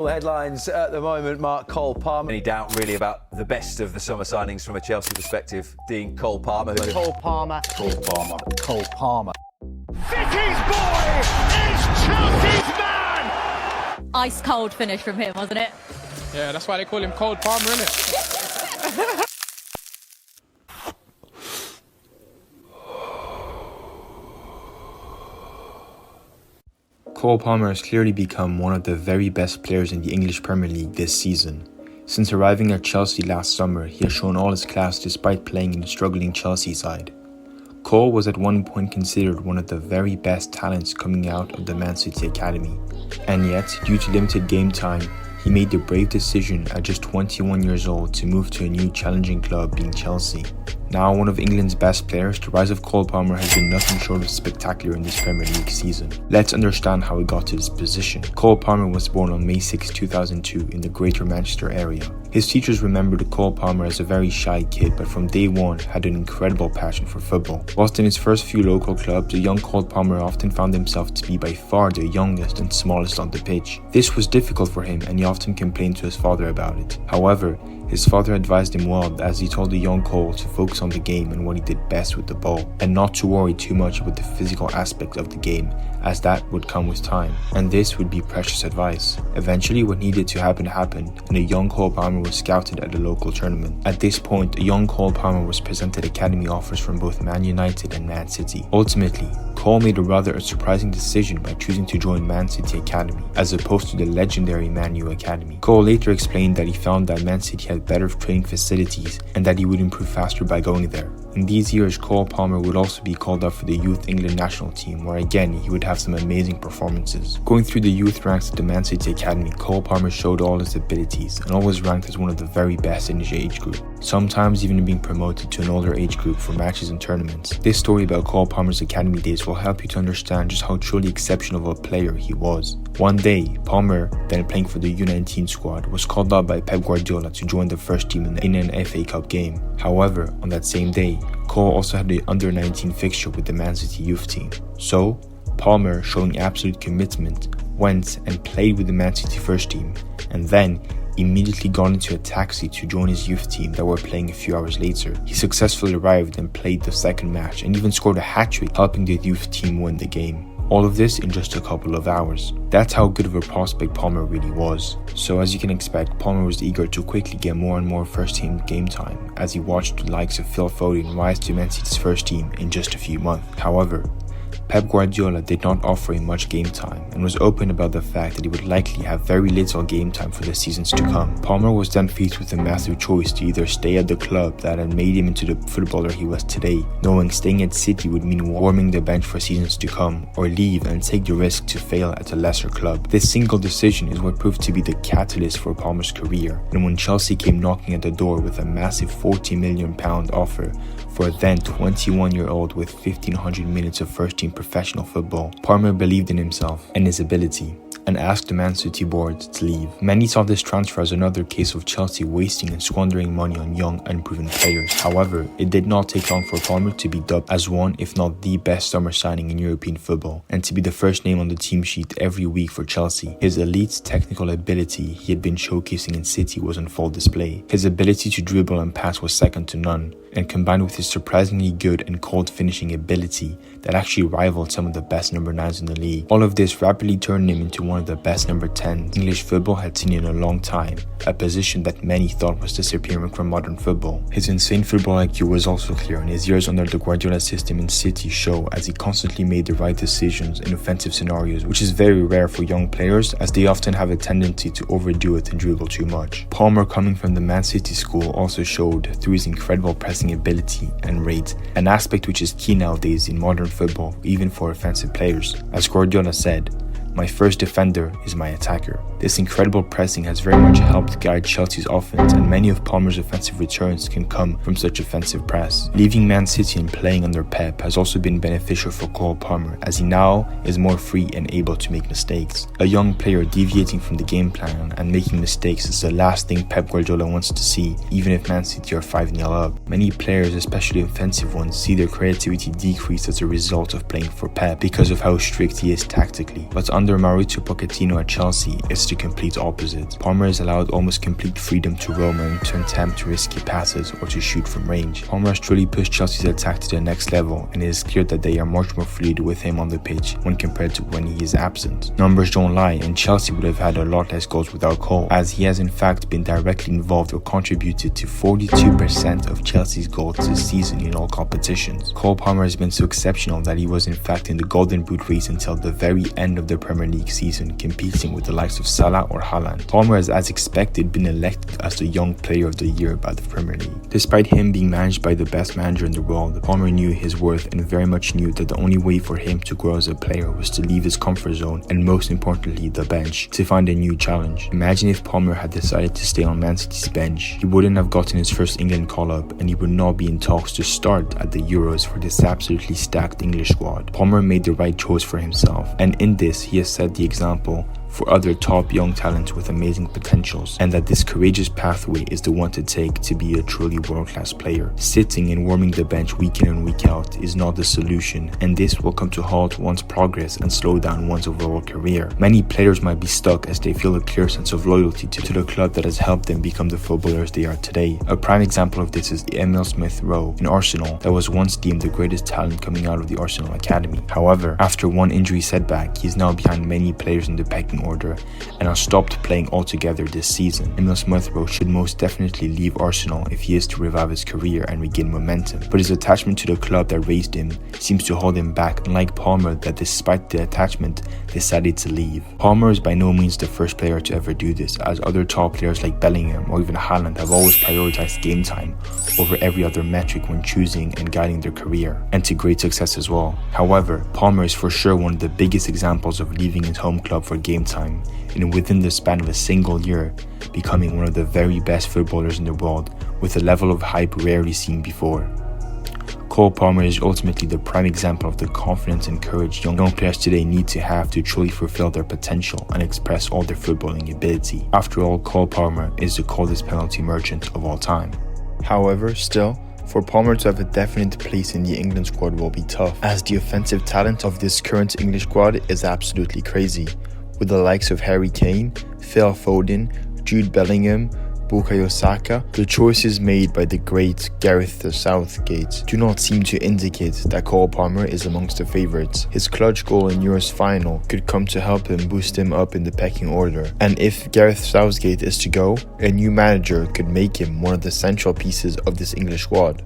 The headlines at the moment, Mark, Cole Palmer. Any doubt really about the best of the summer signings from a Chelsea perspective? Dean, Cole Palmer. Cole Palmer. Cole Palmer. Cole Palmer. City's boy is Chelsea's man! Ice cold finish from him, wasn't it? Yeah, that's why they call him Cold Palmer, innit? Cole Palmer has clearly become one of the very best players in the English Premier League this season. Since arriving at Chelsea last summer, he has shown all his class despite playing in a struggling Chelsea side. Cole was at one point considered one of the very best talents coming out of the Man City Academy, and yet, due to limited game time, he made the brave decision at just 21 years old to move to a new challenging club being Chelsea. Now one of England's best players, the rise of Cole Palmer has been nothing short of spectacular in this Premier League season. Let's understand how he got to this position. Cole Palmer was born on May 6, 2002 in the Greater Manchester area. His teachers remembered Cole Palmer as a very shy kid, but from day one had an incredible passion for football. Whilst in his first few local clubs, the young Cole Palmer often found himself to be by far the youngest and smallest on the pitch. This was difficult for him and he often complained to his father about it. However, his father advised him well, as he told the young Cole to focus on the game and what he did best with the ball, and not to worry too much about the physical aspect of the game, as that would come with time, and this would be precious advice. Eventually, what needed to happen happened, and a young Cole Palmer was scouted at a local tournament. At this point, a young Cole Palmer was presented academy offers from both Man United and Man City. Ultimately, Cole made a rather surprising decision by choosing to join Man City Academy, as opposed to the legendary Man U Academy. Cole later explained that he found that Man City had better training facilities and that he would improve faster by going there. In these years, Cole Palmer would also be called up for the Youth England national team, where again he would have some amazing performances. Going through the youth ranks at the Man City Academy, Cole Palmer showed all his abilities and always ranked as one of the very best in his age group, sometimes even being promoted to an older age group for matches and tournaments. This story about Cole Palmer's academy days will help you to understand just how truly exceptional of a player he was. One day, Palmer, then playing for the U19 squad, was called up by Pep Guardiola to join the first team in an FA Cup game. However, on that same day, Cole also had the under-19 fixture with the Man City youth team. So, Palmer, showing absolute commitment, went and played with the Man City first team, and then immediately got into a taxi to join his youth team that were playing a few hours later. He successfully arrived and played the second match and even scored a hat-trick, helping the youth team win the game. All of this in just a couple of hours. That's how good of a prospect Palmer really was. So as you can expect, Palmer was eager to quickly get more and more first team game time, as he watched the likes of Phil Foden rise to Man City's first team in just a few months. However, Pep Guardiola did not offer him much game time and was open about the fact that he would likely have very little game time for the seasons to come. Palmer was then faced with a massive choice to either stay at the club that had made him into the footballer he was today, knowing staying at City would mean warming the bench for seasons to come, or leave and take the risk to fail at a lesser club. This single decision is what proved to be the catalyst for Palmer's career, and when Chelsea came knocking at the door with a massive £40 million offer for a then 21-year-old with 1,500 minutes of first-team professional football, Palmer believed in himself and his ability, and asked the Man City board to leave. Many saw this transfer as another case of Chelsea wasting and squandering money on young, unproven players. However, it did not take long for Palmer to be dubbed as one, if not the best summer signing in European football, and to be the first name on the team sheet every week for Chelsea. His elite technical ability he had been showcasing in City was on full display. His ability to dribble and pass was second to none, and combined with his surprisingly good and cold finishing ability that actually rivaled some of the best number 9s in the league. All of this rapidly turned him into one of the best number 10s English football had seen in a long time, a position that many thought was disappearing from modern football. His insane football IQ was also clear, and his years under the Guardiola system in City show, as he constantly made the right decisions in offensive scenarios, which is very rare for young players, as they often have a tendency to overdo it and dribble too much. Palmer, coming from the Man City school, also showed through his incredible pressing ability and rate, an aspect which is key nowadays in modern football, even for offensive players. As Guardiola said, "My first defender is my attacker." This incredible pressing has very much helped guide Chelsea's offense, and many of Palmer's offensive returns can come from such offensive press. Leaving Man City and playing under Pep has also been beneficial for Cole Palmer, as he now is more free and able to make mistakes. A young player deviating from the game plan and making mistakes is the last thing Pep Guardiola wants to see, even if Man City are 5-0 up. Many players, especially offensive ones, see their creativity decrease as a result of playing for Pep because of how strict he is tactically. But under Mauricio Pochettino at Chelsea, it's the complete opposite. Palmer is allowed almost complete freedom to roam and to attempt risky passes or to shoot from range. Palmer has truly pushed Chelsea's attack to the next level, and it is clear that they are much more fluid with him on the pitch when compared to when he is absent. Numbers don't lie, and Chelsea would have had a lot less goals without Cole, as he has in fact been directly involved or contributed to 42% of Chelsea's goals this season in all competitions. Cole Palmer has been so exceptional that he was in fact in the Golden Boot race until the very end of the Premier League season, competing with the likes of Salah or Haaland. Palmer has, as expected, been elected as the Young Player of the Year by the Premier League. Despite him being managed by the best manager in the world, Palmer knew his worth and very much knew that the only way for him to grow as a player was to leave his comfort zone and, most importantly, the bench, to find a new challenge. Imagine if Palmer had decided to stay on Man City's bench. He wouldn't have gotten his first England call-up, and he would not be in talks to start at the Euros for this absolutely stacked English squad. Palmer made the right choice for himself, and in this he has set the example for other top young talents with amazing potentials, and that this courageous pathway is the one to take to be a truly world-class player. Sitting and warming the bench week in and week out is not the solution, and this will come to halt one's progress and slow down one's overall career. Many players might be stuck as they feel a clear sense of loyalty to the club that has helped them become the footballers they are today. A prime example of this is Emile Smith-Rowe in Arsenal, that was once deemed the greatest talent coming out of the Arsenal Academy. However, after one injury setback, he is now behind many players in the pecking order and has stopped playing altogether this season. Emile Smith-Rowe should most definitely leave Arsenal if he is to revive his career and regain momentum, but his attachment to the club that raised him seems to hold him back, unlike Palmer, that despite the attachment decided to leave. Palmer is by no means the first player to ever do this, as other top players like Bellingham or even Haaland have always prioritized game time over every other metric when choosing and guiding their career, and to great success as well. However, Palmer is for sure one of the biggest examples of leaving his home club for game time, and within the span of a single year, becoming one of the very best footballers in the world with a level of hype rarely seen before. Cole Palmer is ultimately the prime example of the confidence and courage young players today need to have to truly fulfill their potential and express all their footballing ability. After all, Cole Palmer is the coldest penalty merchant of all time. However, still, for Palmer to have a definite place in the England squad will be tough, as the offensive talent of this current English squad is absolutely crazy, with the likes of Harry Kane, Phil Foden, Jude Bellingham, Bukayo Saka. The choices made by the great Gareth Southgate do not seem to indicate that Cole Palmer is amongst the favourites. His clutch goal in Euros final could come to help him boost him up in the pecking order, and if Gareth Southgate is to go, a new manager could make him one of the central pieces of this English squad.